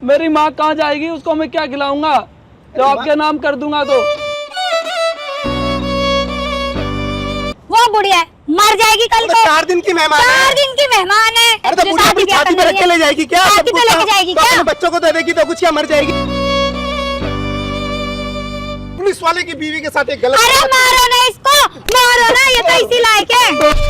मेरी माँ कहाँ जाएगी, उसको मैं क्या खिलाऊंगा जो आपके नाम कर दूंगा तो। वो बुढ़िया है, मर जाएगी कल को। 4 दिन की मेहमान है। 4 दिन की मेहमान है। अरे तो बुढ़िया अपनी छाती पे रख के ले जाएगी क्या? छाती पे लेके जाएगी तो क्या? अपने बच्चों को दे देगी तो कुछ क्या मर जाएगी? पुलिस वाले की बीवी के साथ एक गलत। अरे मारो ना इसको, मारो ना, ये तो इसी लायक है।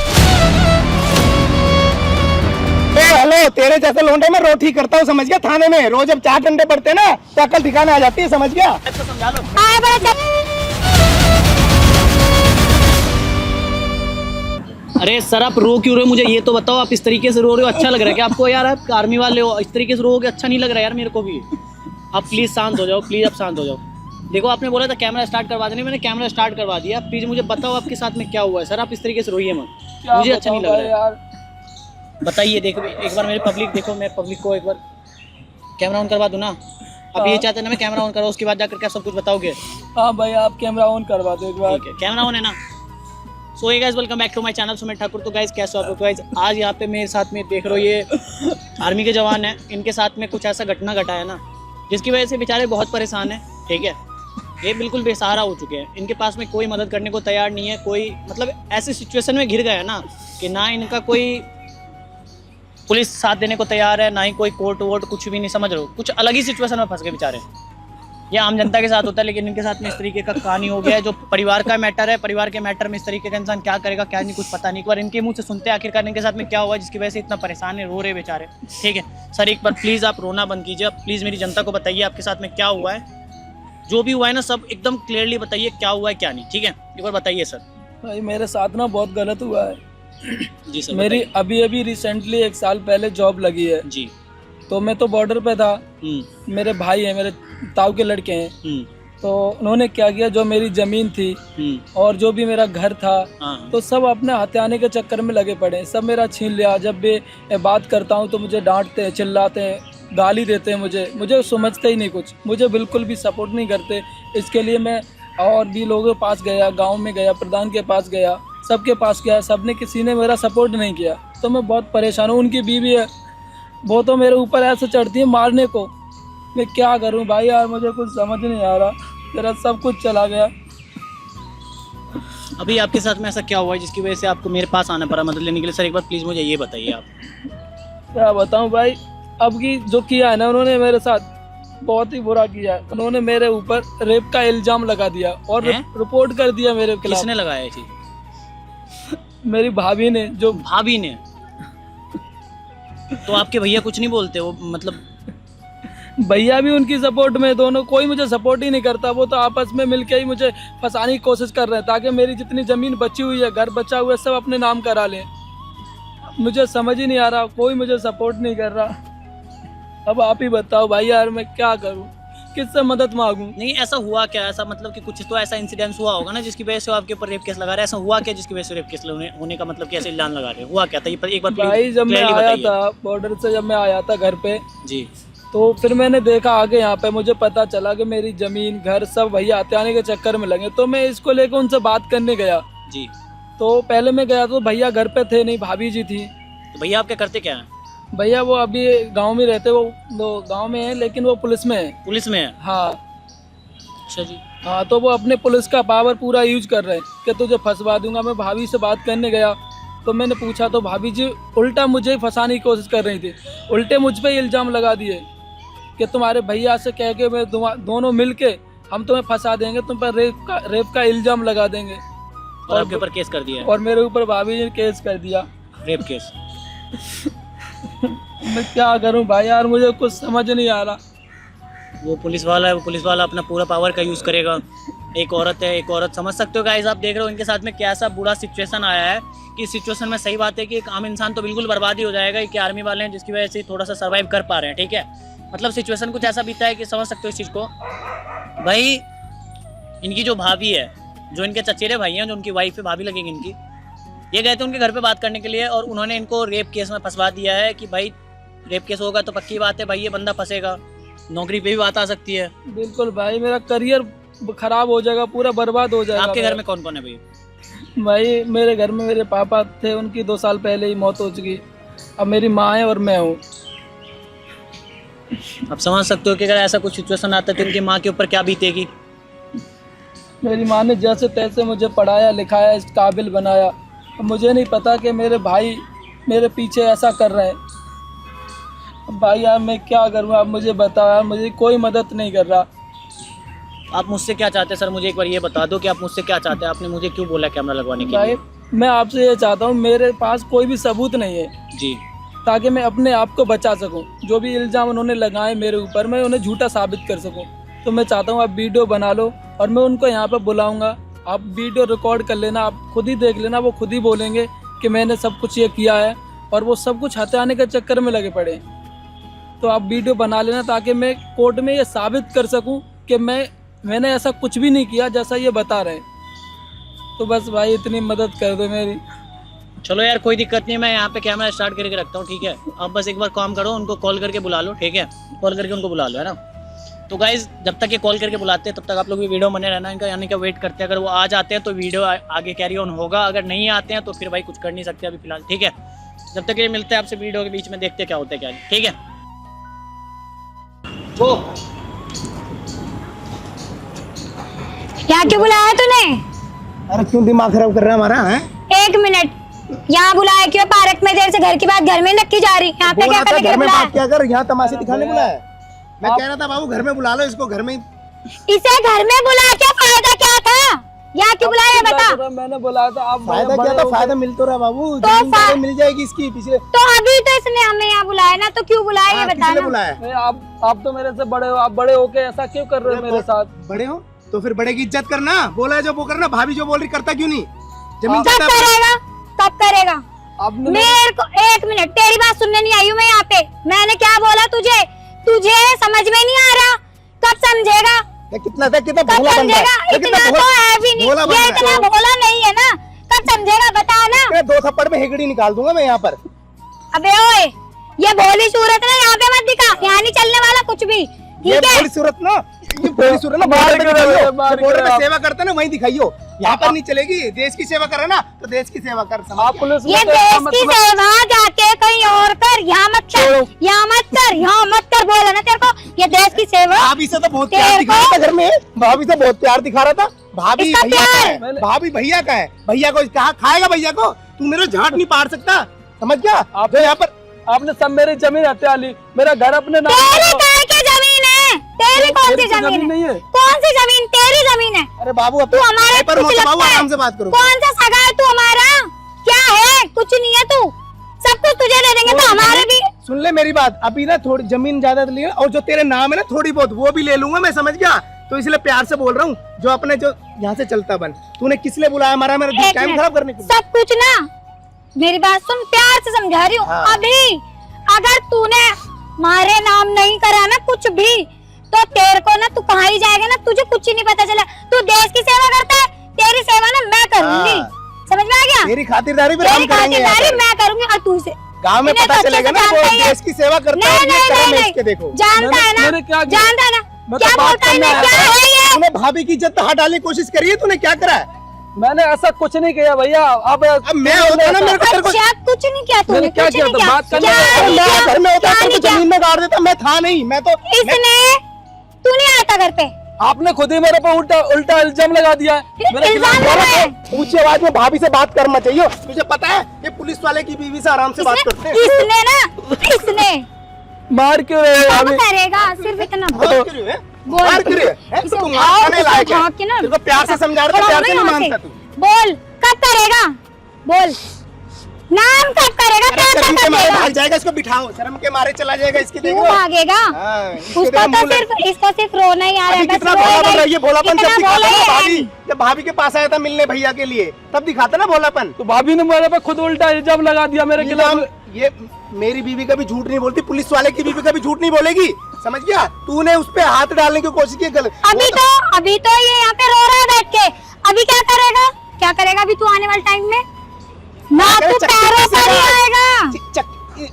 हेलो, तेरे जैसे लोंडे में रोटी करता हूँ, समझ गया? थाने में रोज जब 4 डंडे पड़ते ना तो अकल ठिकाने आ जाती है, समझ गया? अच्छा समझा लो। आए बड़ा अरे सर आप रो क्यों रहे हो? मुझे ये तो बताओ, आप इस तरीके से रो रहे हो अच्छा लग रहा है क्या आपको? यार आप आर्मी वाले हो, इस तरीके से रोगे अच्छा नहीं लग रहा यार मेरे को भी। आप प्लीज़ शांत हो जाओ, प्लीज़ आप शांत हो जाओ। देखो आपने बोला था कैमरा स्टार्ट करवा देने, मैंने कैमरा स्टार्ट करवा दिया। प्लीज़ मुझे बताओ आपके साथ में क्या हुआ है। सर आप इस तरीके से रोइए मत, मुझे अच्छा नहीं लग रहा है यार। बताइए। देखो एक बार मेरे पब्लिक देखो, मैं पब्लिक को एक बार कैमरा ऑन करवा दूँ ना? आप ये चाहते हैं ना मैं कैमरा ऑन करो, उसके बाद जाकर क्या सब कुछ बताओगे? हाँ भाई आप कैमरा ऑन करवा दो एक बार। ठीक है, कैमरा ऑन है ना? So hey guys, welcome back to my channel Sumit Thakur. तो गाइस कैसे हो आप लोग? गाइस आज यहाँ पे मेरे साथ में देख रहे हो ये आर्मी के जवान हैं, इनके साथ में कुछ ऐसा घटना घटा है ना जिसकी वजह से बेचारे बहुत परेशान हैं। ठीक है, ये बिल्कुल बेसहारा हो चुके हैं, इनके पास में कोई मदद करने को तैयार नहीं है। कोई मतलब ऐसी सिचुएशन में घिर गए हैं ना कि ना इनका कोई पुलिस साथ देने को तैयार है, ना ही कोई कोर्ट वोट, कुछ भी नहीं। समझ रहे हो, कुछ अलग ही सिचुएशन में फंस गए बेचारे। ये आम जनता के साथ होता है, लेकिन इनके साथ में इस तरीके का कहानी हो गया है जो परिवार का मैटर है। परिवार के मैटर में इस तरीके का इंसान क्या करेगा क्या नहीं, कुछ पता नहीं। एक बार इनके मुंह से सुनते हैं आखिरकार इनके साथ में क्या हुआ है जिसकी वजह से इतना परेशान है, रो रहे बेचारे। ठीक है सर, एक बार प्लीज़ आप रोना बंद कीजिए। आप प्लीज़ मेरी जनता को बताइए आपके साथ में क्या हुआ है, जो भी हुआ है ना सब एकदम क्लियरली बताइए क्या हुआ है क्या नहीं। ठीक है, एक बार बताइए सर। भाई मेरे साथ ना बहुत गलत हुआ है जी सर। मेरी अभी रिसेंटली 1 साल पहले जॉब लगी है जी। तो मैं तो बॉर्डर पे था। मेरे भाई हैं, मेरे ताऊ के लड़के हैं। तो उन्होंने क्या किया, जो मेरी जमीन थी और जो भी मेरा घर था तो सब अपने हथियाने के चक्कर में लगे पड़े, सब मेरा छीन लिया। जब भी मैं बात करता हूँ तो मुझे डांटते हैं, चिल्लाते हैं, गाली देते हैं। मुझे समझते ही नहीं, कुछ मुझे बिल्कुल भी सपोर्ट नहीं करते। इसके लिए मैं और भी लोगों के पास गया, गांव में गया, प्रधान के पास गया, सबके पास गया, सबने किसी ने मेरा सपोर्ट नहीं किया। तो मैं बहुत परेशान हूँ। उनकी बीवी है, वो तो मेरे ऊपर ऐसे चढ़ती है मारने को। मैं क्या करूँ भाई यार, मुझे कुछ समझ नहीं आ रहा, मेरा सब कुछ चला गया। अभी आपके साथ में ऐसा क्या हुआ है जिसकी वजह से आपको मेरे पास आना पड़ा मदद लेने के लिए? सर एक बार प्लीज़ मुझे ये बताइए आप। क्या बताऊं भाई, अब की जो किया है ना उन्होंने मेरे साथ बहुत ही बुरा किया है। उन्होंने मेरे ऊपर रेप का इल्जाम लगा दिया और रिपोर्ट कर दिया मेरे खिलाफ। किसने लगाया ये चीज? मेरी भाभी ने। जो भाभी ने? तो आपके भैया कुछ नहीं बोलते? वो मतलब भैया भी उनकी सपोर्ट में, दोनों कोई मुझे सपोर्ट ही नहीं करता। वो तो आपस में मिलके ही मुझे फंसाने की कोशिश कर रहे हैं ताकि मेरी जितनी ज़मीन बची हुई है, घर बचा हुआ है, सब अपने नाम करा लें। मुझे समझ ही नहीं आ रहा, कोई मुझे सपोर्ट नहीं कर रहा। अब आप ही बताओ भाई यार, मैं क्या करूं, किससे मदद मांगूं? नहीं ऐसा हुआ क्या? ऐसा मतलब कि कुछ तो ऐसा इंसिडेंस हुआ होगा ना जिसकी वजह से आपके ऊपर रेप केस लगा रहे हैं। ऐसा हुआ क्या जिसकी वजह से रेप केस होने का मतलब कैसे इल्जाम लगा रहे हैं? हुआ क्या था ये एक बार भाई जब मैं आया था बॉर्डर से, जब मैं आया था घर पे जी, तो फिर मैंने देखा आगे यहाँ पे, मुझे पता चला कि मेरी जमीन घर सब भैया हथियाने के चक्कर में लगे। तो मैं इसको लेकर उनसे बात करने गया जी। तो पहले मैं गया तो भैया घर पे थे नहीं, भाभी जी थी। तो भैया आपके करते क्या हैं? भैया वो अभी गांव में रहते, वो गांव में है लेकिन वो पुलिस में है। पुलिस में है? हाँ। अच्छा जी। हाँ, तो वो अपने पुलिस का पावर पूरा यूज कर रहे हैं कि तुझे फंसवा दूंगा। मैं भाभी से बात करने गया तो मैंने पूछा तो भाभी जी उल्टा मुझे ही फंसाने की कोशिश कर रही थी। उल्टे मुझ पे इल्ज़ाम लगा दिए कि तुम्हारे भैया से कह के मैं दोनों मिल के हम तुम्हें फंसा देंगे, तुम पर रेप का इल्ज़ाम लगा देंगे। और आपके ऊपर केस कर दिया? और मेरे ऊपर भाभी जी ने केस कर दिया, रेप केस। मैं क्या करूं भाई यार, मुझे कुछ समझ नहीं आ रहा। वो पुलिस वाला है, वो पुलिस वाला अपना पूरा पावर का यूज़ करेगा। एक औरत है, एक औरत, समझ सकते हो गाइस, आप देख रहे हो इनके साथ में कैसा बुरा सिचुएशन आया है कि इस सिचुएशन में सही बात है कि एक आम इंसान तो बिल्कुल बर्बाद ही हो जाएगा कि आर्मी वाले हैं जिसकी वजह से थोड़ा सा सर्वाइव कर पा रहे हैं। ठीक है, मतलब सिचुएशन कुछ ऐसा बीता है कि समझ सकते हो इस चीज़ को। भाई इनकी जो भाभी है, जो इनके चचेरे भाई हैं, जो उनकी वाइफ है, भाभी लगेंगी इनकी, ये गए थे उनके घर पे बात करने के लिए और उन्होंने इनको रेप केस में फंसवा दिया है कि भाई रेप केस होगा तो पक्की बात है भाई ये बंदा फंसेगा, नौकरी पे भी बात आ सकती है। बिल्कुल भाई, मेरा करियर खराब हो जाएगा, पूरा बर्बाद हो जाएगा। आपके घर में कौन कौन है भाई? भाई मेरे घर में मेरे पापा थे, उनकी 2 साल पहले ही मौत हो चुकी। अब मेरी माँ है और मैं हूँ। आप समझ सकते हो कि अगर ऐसा कुछ सिचुएशन आता है तो इनकी माँ के ऊपर क्या बीतेगी। मेरी माँ ने जैसे तैसे मुझे पढ़ाया लिखाया, इस काबिल बनाया। अब मुझे नहीं पता कि मेरे भाई मेरे पीछे ऐसा कर रहे हैं। अब भाई यार मैं क्या करूँ, आप मुझे बताओ यार, मुझे कोई मदद नहीं कर रहा। आप मुझसे क्या चाहते हैं सर, मुझे एक बार ये बता दो कि आप मुझसे क्या चाहते हैं। आपने मुझे क्यों बोला कैमरा लगवाने के भाई लिए? मैं आपसे ये चाहता हूँ, मेरे पास कोई भी सबूत नहीं है जी, ताकि मैं अपने आप को बचा सकूं। जो भी इल्ज़ाम उन्होंने लगाए मेरे ऊपर, मैं उन्हें झूठा साबित कर सकूं। तो मैं चाहता हूं आप वीडियो बना लो और मैं उनको यहाँ पर बुलाऊंगा। आप वीडियो रिकॉर्ड कर लेना, आप खुद ही देख लेना, वो खुद ही बोलेंगे कि मैंने सब कुछ ये किया है और वो सब कुछ हथियाने के चक्कर में लगे पड़े। तो आप वीडियो बना लेना ताकि मैं कोर्ट में ये साबित कर सकूँ कि मैंने ऐसा कुछ भी नहीं किया जैसा ये बता रहे हैं। तो बस भाई इतनी मदद कर दो मेरी। चलो यार कोई दिक्कत नहीं, मैं यहाँ पे कैमरा स्टार्ट करके रखता हूँ, ठीक है। आप बस एक बार काम करो, उनको कॉल करके बुला लो, ठीक है। कॉल करके उनको बुला लो, है ना। तो गाइज जब तक ये कॉल करके बुलाते हैं तब तक आप लोग भी वीडियो बने रहना इनका, यानी कि वेट करते हैं। अगर वो आ जाते हैं तो वीडियो आगे कैरी ऑन होगा, अगर नहीं आते हैं तो फिर भाई कुछ कर नहीं सकते अभी फिलहाल, ठीक है। जब तक ये मिलते हैं आपसे वीडियो के बीच में, देखते क्या होता है क्या, ठीक है। वो यहाँ क्यों बुलाया तूने? अरे क्यों दिमाग खराब कर रहा है हमारा? है 1 मिनट, यहाँ बुलाया क्यों? पार्क में देर से घर की बात घर में रखी जा रही, यहाँ पे क्या करने के लिए घर में बुलाया? बात क्या कर, यहाँ तमाशे दिखाने बुलाया? मैं कह रहा था बाबू घर में बुला लो इसको, घर में। इसे घर में बुला के फायदा क्या था? यहाँ क्यों बुलाया ये बता। मैंने बुलाया था, आप फायदा क्या था? फायदा मिल तो रहा बाबू, तो जमीन जायदाद मिल जाएगी इसकी पिछले। तो अभी तो इसने हमें यहाँ बुलाया ना, तो क्यों बुलाया ये बता किसने ना। बुलाया? नहीं, आप तो मेरे से बड़े हो, आप बड़े होके ऐसा क्यों कर रहे हो मेरे साथ? बड़े हो तो फिर बड़े की इज्जत करना, बोला है जो वो करना। भाभी जो बोल रही करता क्यों नहीं? जमीन कब जायदाद करेगा? कब करेगा? आपने मेरे को 1 मिनट, तेरी बात सुनने नहीं आई हूँ मैं यहाँ पे। मैंने क्या बोला तुझे समझ में नहीं आ रहा। कब समझेगा? कितना कब भोला बन समझेगा? रहा है, इतना तो है भी नहीं, भोला बन ये रहा इतना है। भोला नहीं है ना। कब समझेगा बता ना। मैं 2 थप्पड़ में हेगड़ी निकाल दूंगा मैं यहाँ पर। अबे ओए, ये भोली सूरत ना यहाँ पे मत दिखा, यहाँ नहीं चलने वाला कुछ भी, ये ठीक है। भोली सूरत ना, ये भोली सूरत ना मार बॉर्डर पे के दिखाइयो। रहो, मार के बॉर्डर पे रहो। सेवा करते ना वहीं दिखाइयो, यहाँ पर नहीं चलेगी। देश की सेवा करे ना तो देश की सेवा कर, समझ आप गया? पुलिस में ये तो देश इसका की मतलब- सेवा जाके कहीं और कर, यहाँ मत कर, यहाँ मत कर, यहाँ मत कर। बोला ना तेरे को, ये देश की सेवा। भाभी से तो बहुत प्यार तेरे दिखा रहा को- था घर में, भाभी से बहुत प्यार दिखा रहा था। भाभी इसका भैया का प्यार? है, भाभी भैया का है। भैया को कहा खाएगा, भैया को तू मेरा झाट नहीं पार सकता, समझ गया? आप जो यहाँ पर आपने सब मेरी जमीन हत्या ली, मेरा घर अपने नाम तेरी पर- काय की जमीन है? तेरी कौन सी मेरी तो जमीन नहीं है? है। कौन सी जमीन? तेरी जमीन है। अरे बाबू अब तू हमारे पर कुछ बाबू लगता है? आराम से बात करो। कौन सा सगा है तू हमारा? क्या है? कुछ नहीं है तू, सब कुछ तुझे दे देंगे। तो हमारे भी सुन ले मेरी बात, अभी ना थोड़ी जमीन जायदाद ली है और जो तेरे नाम है ना थोड़ी बहुत वो भी ले लूंगा मैं, समझ गया? तो इसलिए प्यार से बोल रहा हूँ, जो अपने जो यहाँ से चलता बन। तूने किस लिए बुलाया मेरा एक टाइम मिनट, खराब करने के लिए? सब कुछ ना, मेरी बात सुन, प्यार से समझा रही हूँ। हाँ। अभी अगर तूने मारे नाम नहीं करा ना कुछ भी, तो तेरे को ना, तू कहाँ ही जाएगा ना, तुझे कुछ ही नहीं पता चला। तू देश की सेवा करता है, तेरी सेवा ना मैं करूंगी, हाँ। समझ में आ गया? मेरी खातिरदारी भी हम तेरी करेंगे यहाँ खातिरदारी पर। मैं करूंगी और तू से गाँव में इन्हें पता तो अच्छे चलेगा से ना वो जानता ही है। देश की सेवा करता है, नहीं और ये नहीं कर्म है नहीं इसके, देखो। जानता है ना, मैंने क्या किया? जानता है ना, मैं तो क्या बात बोलता है करने ना, आया क्या था। है ये? तूने भाभी की इज्जत हाथ डालने की कोशिश करी है, तूने क्या करा है? मैंने ऐसा कुछ नहीं किया भैया। अब मैं होता ना मेरे को तेरे को अच्छा, कुछ नहीं किया तूने, मैंने क्या कुछ किया नहीं था? किया। बात करने क्या आया था। नहीं मैं किया? घर में होता क्या तो नहीं किया? जमीन में गाड़ देता, मैं था नहीं, मैं तो इसने, तू नहीं आता घर पे, आपने खुद ही मेरे पे उल्टा इल्जाम लगा दिया है मेरे इल्जाम खिलाफ। लगा है। ऊंची आवाज में भाभी से बात करना चाहिए। तुझे पता है ये पुलिस वाले की बीवी से आराम से बात करते हैं। इसने ना, इसने मार क्यों रहे हो कब अभी? करेगा? सिर्फ इतना मार क्यों है? बोल। मार क्यों है? इसे तू उठाओ, मार खाने इसे लायक उठा है। के ना, तेरे को प्यार से समझा रहा था, खड़ा प्यार हो से ना नहीं यहाँ मानता से। तू। बोल, कब करेगा? बोल, नाम कब करेगा? अरे क्या शर्म कब के मारे करेगा? भाग जाएगा, इसको बिठाओ, शर्म के मारे चला जाएगा, इसकी क्यों देखो। भागेगा? हाँ, इसके उसको देखो तो मुंह सिर्फ, इसको सिर्फ रोना ही आ रहा अभी है, बस कितना रोएगा भोला बन ही। रहा है, ये भोलापन कितना जब दिखाता भोला ना है। भाभी, जब भाभी के पास आया था मिलने भैया के लिए, तब दिखाता ना भोलापन। तो भाभी ने मेरे पे खुद उल्टा इल्जाम लगा दिया मेरे खिलाफ। इल्जाम- ये मेरी बीवी कभी झूठ नहीं बोलती, पुलिस वाले की बीवी कभी झूठ नहीं बोलेगी, समझ गया? तूने उस पे हाथ डालने की कोशिश की, गलत। अभी तो ये यहाँ पे रो रहा है बैठ के। अभी क्या करेगा? क्या करेगा अभी तू आने वाले टाइम में? ना तू पैरों पर ही आएगा।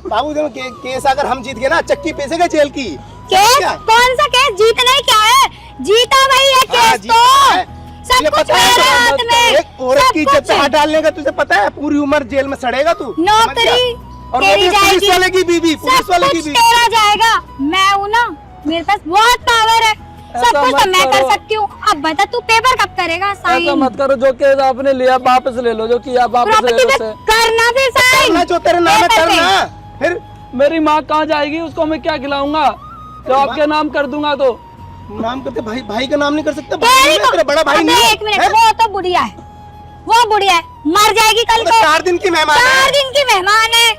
बाबू देखो केस अगर हम जीत गए ना, चक्की पेसेगा जेल की। केस? क्या? कौन सा केस? जीतना ही क्या है? जीता वही है हाँ, केस जीता तो। है। सब तुझे कुछ पता है मेरे हाथ में, एक औरत सब की इज्जत कुछ। पे हाथ डालने का तुझे पता है? पूरी उम्र जेल में सड़ेगा तू, समझ गया? नौकरी और वो तेरी भी पुलिस जाएगी, वाले की बीवी, पुलिस सब वाले की कुछ बीवी। तेरा जाएगा। मैं हूँ ना, मेरे पास बहुत पावर है, सब ऐसा कुछ तो मत मैं कर करो। सकती हूँ। अब बता तू पेपर कब करेगा ऐसा साइन? मत करो, जो केस आपने लिया वापस ले लो, जो किया वापस ले प्रॉपर्टी लो पे उसे। करना फिर साइन। करना जो तेरे नाम है पेपर पे। करना। फिर मेरी माँ कहाँ जाएगी, उसको मैं क्या खिलाऊंगा? जो आपके नाम कर दूंगा तो। नाम करते भाई, भाई का नाम नहीं कर सकता? तेरी भाई को- तेरा बड़ा भाई अबे नहीं है? एक मिनट, है? वो तो बुढ़िया है, वो बुढ़िया है, मर जाएगी कल वो को। तो 4 दिन की मेहमान 4 है। दिन की मेहमान है,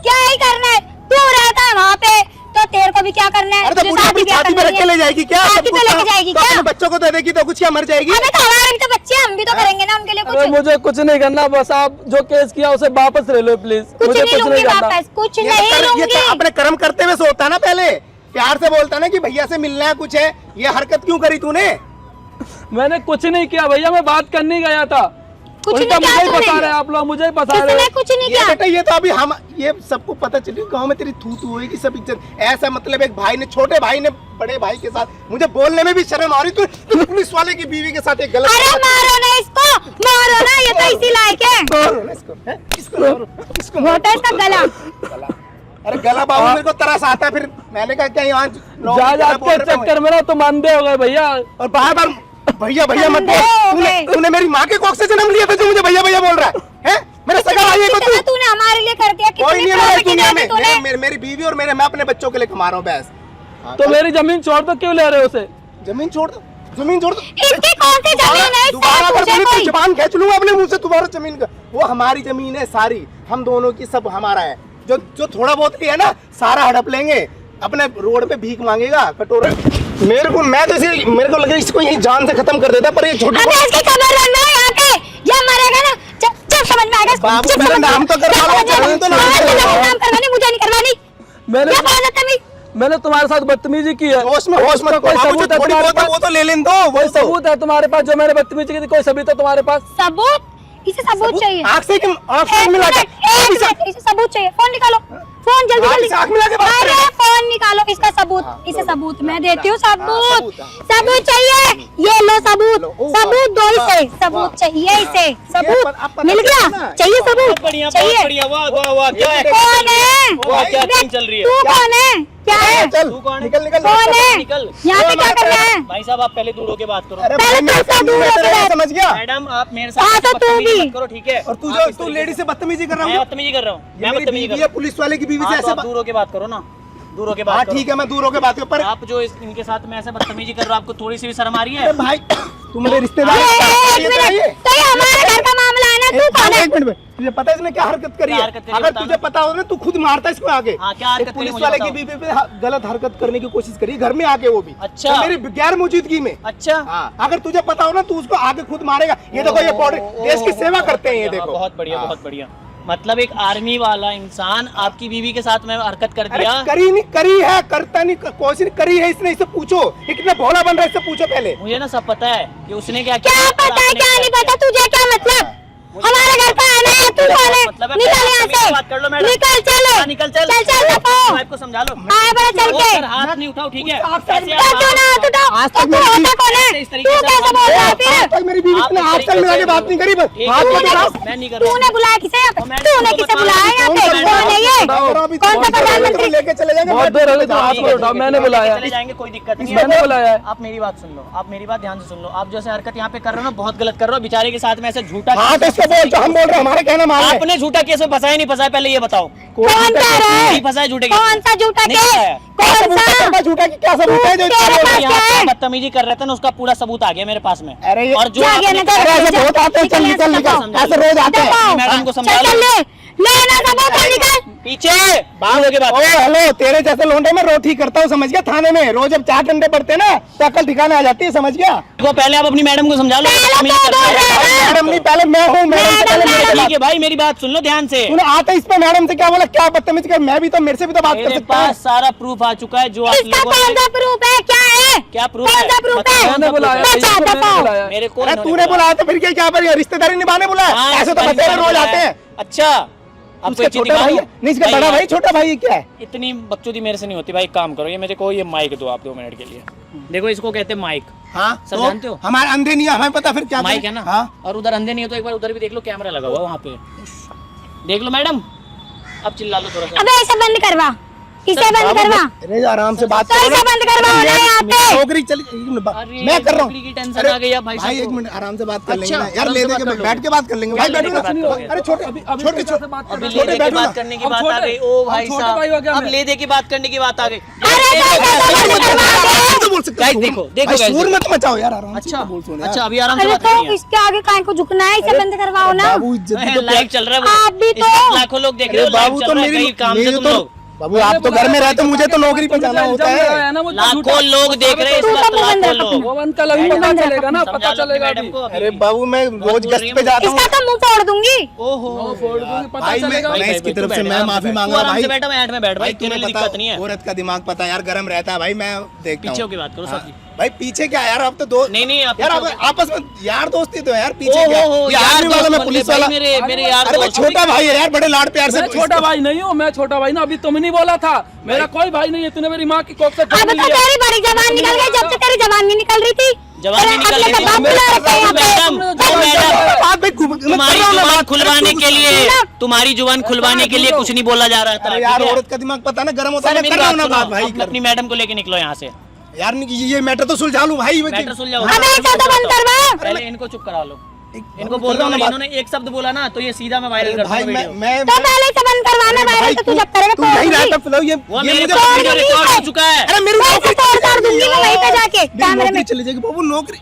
क्या ही करना है? तू रहता है वहाँ पे तो तेरे को भी क्या करना है? अरे तो तुझे पूरी शादी अपनी ब्याह छाती पे करनी रख के है। ले जाएगी क्या? छाती सब पे कुछ लेके तो- जाएगी तो क्या? अपने बच्चों को दे देगी तो कुछ क्या मर जाएगी? अबे तो हमारे भी तो बच्चे हैं, हम भी तो करेंगे ना उनके लिए अरे कुछ। मुझे कुछ नहीं करना, बस आप जो केस किया उसे वापस ले लो प्लीज। कुछ मुझे नहीं कुछ लूंगी नहीं करना। वापस, कुछ ये तो नहीं ये लूंगी। तो अपने कर्म करते हुए सोता है ना, पहले प्यार से बोलता ना कि भैया से मिलना है, कुछ है। ये हरकत क्यों करी तूने? मैंने कुछ नहीं किया भैया, मैं बात करने गया था। कुछ उल्टा नहीं किया मुझे ही तूने। फंसा रहे हैं आप लोग, मुझे ही फंसा रहे किसने हो। कुछ नहीं ये किया। बेटा ये तो अभी हम ये सबको पता चली गांव में तेरी थू थू होगी, सब इज्जत। ऐसा मतलब एक भाई ने, छोटे भाई ने बड़े भाई के साथ, मुझे बोलने में भी शर्म आ रही। तू पुलिस वाले की बीवी के साथ एक गलत अरे मारो ना इसको, मारो ना, ये तो इसी लायक है। मारो ना इसको, हैं? इसको मारो, इसको मारो। होता है इसका गला। गला। अरे गला बाबू मेरे को तरस आता है, फिर मैंने कहा क्या यहाँ लोग जा गला बोल के रहे हैं। चक्कर में ना तुम अंधे हो गए भैया। और बार बार भैया भैया मत बोल। अंधे हो तूने गए। तूने मेरी माँ के कोख से जन्म लिया था, जो मुझे भैया भैया बोल रहा है? हैं? मेरा सगा भाई है को तू? कितना तूने हमारे लिए कर दिया, कोई कितनी नहीं है मेरी प्रॉपर्टी दुनिया दे दी में। तूने। मेरी बीवी और मैं अपने बच्चों के लिए कमा रहा हूँ बस। तो मेरी जमीन छोड़ दो, क्यों ले रहे हो उसे? जमीन छोड़ दो, जमीन छोड़ दो। इसकी कौन सी जमीन है? दोबारा इससे अगर पूछे बोली तो कोई। जुबान खींच लूंगा अपने मुंह से। तुम्हारा जमीन का वो हमारी जमीन है सारी, हम दोनों की, सब हमारा है। जो जो थोड़ा बहुत लिया ना सारा हड़प लेंगे, अपने रोड पे भीख मांगेगा कटोरे। मेरे को मैं तो मेरे को लगा इसको यही जान से खत्म कर देता, पर ये छोटी अबे इसकी खबर रखना है यहाँ पे, ये मरेगा ना। चल समझ में आएगा इसको। बाबू, चल मेरा समझ में नाम तो आएगा। करवा लो, चल समझ में जमीन तो आएगा। नाम हाँ, करवा लो। नाम करवानी, मुझे नहीं करवानी। मैंने क्या बदतमीज। मैंने तुम्हारे साथ बदतमीजी की है। होश में होश मत उसका कोई बाबू, जो सबूत है थोड़ी तुम्हारे बहुत है पास? वो तो ले लें दो। कोई सबूत है तुम्हारे पास जो मैंने बदतमीजी की थी? कोई सबूत है तुम्हारे पास? सबूत? इसे सबूत चाहिए। आँख से आँख से एक मिला के मिनट, इसे सबूत चाहिए। फोन निकालो, फोन जल्दी हाँ, जल्दी। इसे आँख मिला के बात अरे करें। फोन निकालो, इसका सबूत, इसे सबूत मैं देती हूँ। सबूत, सबूत, हाँ। सबूत चाहिए। ये लो सबूत, लो, ओ, सबूत दो वाह, इसे, वाह। सबूत चाहिए इसे, अब सबूत पता मिल चला गया। ना। चाहिए सबूत, बहुत बढ़िया, बहुत चाहिए। बढ़िया, वाह वाह वाह, क्या है? कौन है? वाह, क्या अबे, सीन चल रही है? तू कौन है? क्या है? चल तू कौन है? निकल निकल कौन है? निकल। यहाँ पे क्या करना है? भाई साहब आप पहले दूर होके बात करो। अरे पहले भाई मेरे तो साथ दूर मैं होके तेरा बैठ। समझ गया। मैडम आप मेरे हाँ, साथ तो तू बदतमीजी भी। मत करो, ठीक है? और तू आप जो इस तू तरीके लेडी से बदतमीजी कर रहा मैं हूँ। बदतमीजी कर रहा हूँ, ये मैं मेरी बदतमीजी बीवी कर है, रहा पुलिस वाले की बीवी हूँ। से हाँ, तो ऐसे आप दूर होके बात करो ना, दूर होके हाँ बात करो। ठीक है, मैं दूर होके बात कर। पर आप जो इनके साथ में ऐसे बदतमीजी कर रहे हो, आपको थोड़ी सी भी शर्म आ रही है? अरे भाई तू मेरे रिश्तेदार अरे, है। एक मिनट, तो ये हमारे घर का मामला है ना। तू कौन है? एक मिनट में तुझे पता है इसने क्या हरकत करी क्या है? हरकत करी है, अगर बता तुझे ना। पता हो ना तू खुद मारता इसको आगे। हाँ, क्या हरकत एक करी, पुलिस मुझे वाले की बताओ। बीवी पे गलत हरकत करने की कोशिश करी घर में आके, वो भी अच्छा। तो मेरी गैर मौजूदगी में। अच्छा, हाँ, अगर तुझे पता हो ना तू उसको आगे खुद मारेगा। ये देखो ये बॉडी देश की सेवा करते हैं, ये देखो। बहुत बढ़िया, हाँ। बहुत बढ़िया। मतलब एक आर्मी वाला इंसान आपकी बीवी के साथ में हरकत कर अरे दिया। करी नहीं, करी है, करता नहीं, कोशिश करी है इसने। इससे पूछो ये कितना भोला बन रहा है, इससे पूछो पहले। मुझे ना सब पता है कि उसने क्या क्या किया, पता है, आपने क्या नहीं किया। पता? तुझे क्या मतलब? हमारे घर का आना है, तू कौन है? मतलब है, निकल यहाँ बदतमीजी से, से बात कर लो मैडम। निकल चल, हाँ, निकल चल। चल चल दफा। वाइफ को समझा लो। आए बड़ा चल वो के। सर हाथ नहीं उठाओ, ठीक है? आप सर ऐसे में- आप क्यों ना हाथ उठाओ? आज तो तक तू मेरी होता बीवी- कौन है? इस तरीके तू से कैसे बात बोल रहा है आज फिर? तक मेरी बीवी आप इतना इस आजकल तरीके मिला के से बात नहीं करी। बस एक हाथ मिनट, में गिरा। मैं नहीं कर रहा हूँ। तूने बुलाया किसे यहाँ पे? तो मैडम तूने को किसे बता बुलाया यहाँ पे? कौन कौन है ये? कौन सा प्रधानमंत्री? लेके चले जाएंगे। बहुत देर हो गई, तो हाथ ठीक पर है, उठाओ, ठीक है, मैंने ठीक है, बुलाया। चले जाएंगे, कोई दिक्कत नहीं मैंने है। बुलाया है। आप मेरी बात सुन लो, आप मेरी बात ध्यान से सुन लो। आप जैसे हरकत यहाँ पे कर रहे हो ना, बहुत गलत कर रहे हो। बेचारे के साथ में ऐसे झूठा हाँ तो इसको बोल जो हम बोल रहे हैं, हमारे कहना मान ले। आपने झूठा केस में फंसाया नहीं फंसाया, पहले ये बताओ। कौन कह रहा है? नहीं फंसाया झूठे केस में। कौन सा झूठा नहीं केस? फंसाया। कौन सा? झूठा की क्या सबूत है जो तेरे इसका पास बोल रही है? क्या है? यहाँ पे बदतमीजी कर रहे थे ना, उसका पूरा सबूत आ गया मेरे पास में। अरे ये और जो जा गया आपने- ना, जा अरे गया, ऐसे जा। बहुत आते हैं, चल निकल निकल, समझा ऐसे रोज आते हैं। दबाओ। मैडम को समझा चल लो। ले ना सबूत और निकल। पीछे बाहर होके बात ओ हेलो, तेरे जैसे लोंडे में रोटी करता हूँ, समझ गया? थाने में रोज जब 4 डंडे पड़ते हैं ना तो अकल ठिकाने आ जाती है, समझ गया? देखो, पहले आप अपनी मैडम को समझा लो। पहले बदतमीजी तो कर रहे बोल हैं। रहे हैं। मैडम नहीं, पहले मैं हूँ। मैडम से पहले मेरे ठीक बात। है भाई, मेरी बात सुन लो ध्यान से। तूने आते इस पे मैडम से क्या बोला? क्या बदतमीजी कर? मैं भी तो, मेरे से भी तो बात कर मेरे सकता है। पास सारा प्रूफ आ चुका है जो आप इसका लोगों कौन ने। सा प्रूफ है? क्या है? क्या प्रूफ कौन सा है? प्रूफ बताओ, है? कौन मैंने सा proof बुलाया, है? बचा इसको मैंने दबाओ। बुलाया। मेरे को अरे इन्होंने तूने बुलाया तो फिर क्या पर रिश्तेदारी निभाने बुलाया? हाँ, ऐसे तो मैंने बतेरे रोज बुलाया। आते हैं। अच्छा, आपको उसका एक चीज छोटा दिखा भाई दूं? है? नहीं, इसका बड़ा भाई छोटा भाई है, क्या है? इतनी बकचोदी मेरे से नहीं होती भाई। एक काम करो, ये मेरे को ये माइक दो आप 2 मिनट के लिए। देखो, इसको कहते हैं माइक। हाँ सब तो जानते हो? हमारे अंधे नहीं है, हमें पता फिर क्या माइक करें? है ना। हाँ और उधर अंधे नहीं हो तो एक बार उधर भी देख लो, कैमरा लगा हुआ है वहाँ पे। देख लो मैडम, अब चिल्ला लो थोड़ा सा। अबे ऐसा बंद करवा, इसे बंद करवा, अरे आराम से बात तो करो इसे बंद करवाओ ना यहाँ पे। नौकरी चली, अरे मैं कर रहा हूँ। नौकरी की टेंशन आ गई अब भाई भाई साहब एक को। मिनट आराम से बात कर लेंगे अच्छा, ना यार, आराम ले से दे बात के कर लो। बैठ के बात कर लेंगे भाई, क्या बैठो लेने ना। की बात करोगे? अरे छोटे अभी छोटे कैसे बात अभी कर ले दे छोटे के बैठो बात ना। करने की अब बात आ छोटे- गई। ओ अब भाई छोटा भाई हो गया साहब अब मैं। ले दे की बात करने की बात आ गई। अरे तो इसे बंद करवा दे। तो बोल सकते Guys, हो, देखो, देखो भाई guys, शोर देखो। मत मचाओ यार, आराम से अच्छा बोल सुन यार। अच्छा अभी आराम से अरे बात करनी तो है। इसके आगे काहे को झुकना है, इसे बंद करवाओ ना। बाबू इज्जत तो लाइव चल रहा है आप भी वो, तो। इस वक्त लाखों लोग देख रहे अरे हो, लाइव बाबू चल तो रहा है मेरी कहीं काम से तुम तो लोग। बाबू आप तो घर में रहते, मुझे तो नौकरी पे जाना होता है। लाखों लोग देख रहे हैं इस तू वक्त, तो मुंह बंद लाखों रख लोग। वो बंद कल अभी पता चलेगा ना, पता चलेगा अभी। अरे बाबू मैं रोज गश्त पे जाता हूँ इसका तो मुंह फोड़ दूंगी। ओहो पता भाई, चलेगा। मैं इसकी तरफ से मैं माफी मांगा आराम भाई। से बैठो, मैं ऐड में बैठ भाई, तुम्हें तुम्हें पता दिक्कत नहीं है। औरत का दिमाग पता है यार, गर्म रहता है भाई, मैं देखता पीछे हूँ। की बात करो हाँ, सब। भाई पीछे क्या यार, अब तो दो नहीं आप यार पीछे अब हो। आपस में यार दोस्ती तो है यार, पीछे क्या ओहो ये यार आर्मी वाला, मैं दोस्त पुलिस बन गए वाला। भाई, मेरे यार अरे भाई दोस्त। छोटा भाई है यार, बड़े लाड प्यार से मैं छोटा भाई नहीं हूँ, मैं छोटा भाई ना, अभी तुम नहीं बोला था, मेरा कोई भाई नहीं है, तूने मेरी माँ की कोख से अब जन्म तो लिया। तेरी बड़ी जवान निकल गई, जब से तेरी जवान नहीं निकल रही थी। जवान नहीं निकल अपने रही थी। बाप बुला रखा है यहाँ पे। मैडम, ओ मैडम, आप भाई तुम्हारी जुबान खुलवाने के लिए, तुम्हारी जुबान खुलवाने के लिए कुछ नहीं बोला जा रहा था। अरे यार औरत का दिमाग पता ना गर्म होता है सर ना, मेरी कर रहा हूँ बात ना सुनो, बात भाई, अपनी मैडम को लेके निकलो यहाँ से। यार ये मैटर तो सुलझा लूं भाई। मैटर सुलझाओ। अबे ऐसा तो बंद करवा। पहले इनको चुप करा लो, इनको बोल दो, अगर इन्होंने एक शब्द बोला ना तो ये सीधा मैं वायरल कर भाई दूंगा मैं वीडियो। मैं तो पहले इसे बंद करवाना, वायरल तो तू जब करेगा तू नहीं रहता फिलहाल ये वो ये मेरे मुझे पास वीडियो नहीं रिकॉर्ड है। हो चुका है। अरे मेरी पैसे तोड़ दूंगी मैं वहीं पे जाके मेरी कैमरे में। नौकरी चली जाएगी बाबू, नौकरी।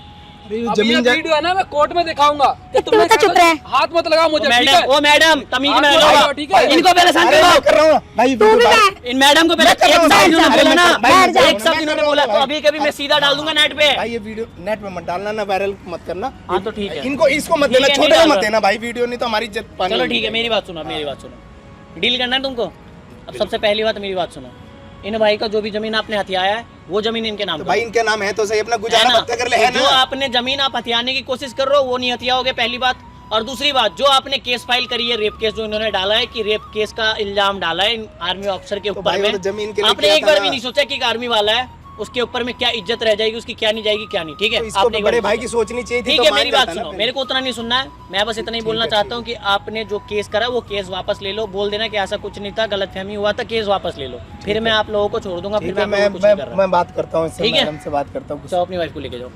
अरे ये अब ये जमीन जा वीडियो है ना, मैं कोर्ट में दिखाऊंगा कि तू तो चुप रह। हाथ मत लगाओ मुझे, ठीक मैडम, है? ओ मैडम तमीज में आप रहो, ठीक है? इनको पहले शांत अरे मैं करो। कर रहा हूँ भाई, तू भी बैठ। इन मैडम को पहले मैं कर रहा एक हूँ, शब्द इन्होंने अरे बोला मैं ना, कर- भाई, बैठ जा। एक शब्द इन्होंने बोला तो अभी कभी मैं सीधा डाल दूंगा नेट पे। भाई ये वीडियो नेट में मत डालना ना, वायरल मत करना। हाँ तो ठीक है, इनको इसको मत ठीक देना, है, छोटे नहीं को डाल मत रहा। देना भाई, वीडियो नहीं तो हमारी इज्जत पानी। चलो ठीक है, मेरी बात सुनो, मेरी बात सुनो। डील करना है तुमको। अब सबसे पहली बात मेरी बात सुनो, इन भाई का जो भी जमीन आपने हथियाया है वो जमीन इनके नाम तो करो। भाई इनके नाम है तो सही, अपना है गुजारा ना? पत्ता कर ले, है जो ना? आपने जमीन आप हथियाने की कोशिश कर रहे हो वो नहीं हथियाओगे, पहली बात। और दूसरी बात, जो आपने केस फाइल करी है, रेप केस जो इन्होंने डाला है कि रेप केस का इल्जाम डाला है इन आर्मी ऑफिसर के ऊपर भाई वो में, तो जमीन के लिए आपने किया एक था बार ना। भी नहीं सोचा कि एक आर्मी वाला है, उसके ऊपर में क्या इज्जत रह जाएगी, उसकी क्या नहीं जाएगी, क्या नहीं। ठीक है, तो इसको आपने एक बार बड़े नहीं भाई सोचा। की सोचनी चाहिए थी। ठीक तो है, मान मेरी जाता बात ना सुनो, फिर। मेरे को उतना नहीं सुनना है, मैं बस इतना ही बोलना चाहता हूँ कि आपने जो केस करा वो केस वापस ले लो, बोल देना कि ऐसा कुछ नहीं था, गलतफहमी हुआ था, केस वापस ले लो, फिर मैं आप लोगों को छोड़ दूंगा, फिर ठीक मैं है, आप लोगों को कुछ नहीं कर रहा। मैं बात करता हूँ इससे, ठीक है? मैडम से बात करता हूँ। जाओ अपनी वाइफ को लेके जाओ।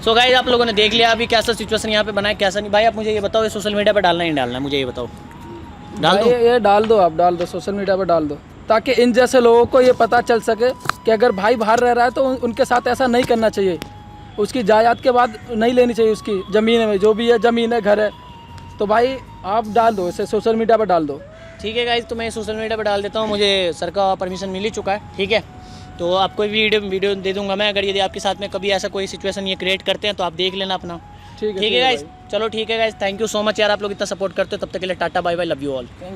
सो गाइस आप लोगों ने देख लिया अभी कैसा सिचुएशन यहाँ पे बना है, कैसा नहीं। भाई आप मुझे ये बताओ, ये सोशल मीडिया पे डालना ही नहीं डालना, मुझे ये बताओ। डाल दो। भाई, ये डाल दो, आप डाल दो, सोशल मीडिया पर डाल दो, ताकि इन जैसे लोगों को ये पता चल सके कि अगर भाई बाहर रह रहा है तो उनके साथ ऐसा नहीं करना चाहिए। उसकी जायदाद के बाद नहीं लेनी चाहिए, उसकी ज़मीन में जो भी है, ज़मीन है, घर है, तो भाई आप डाल दो, इसे सोशल मीडिया पर डाल दो। ठीक है गाइस, तो मैं सोशल मीडिया पे डाल देता हूँ, मुझे सर का परमिशन मिल ही चुका है। ठीक है, तो आपको वीडियो दे दूंगा मैं, अगर यदि आपके साथ में कभी ऐसा कोई सिचुएशन ये क्रिएट करते हैं तो आप देख लेना अपना। ठीक है गाइस, चलो ठीक है guys, thank you so much यार, आप लोग इतना सपोर्ट करते हो। तब तक के लिए tata bye bye, love you all.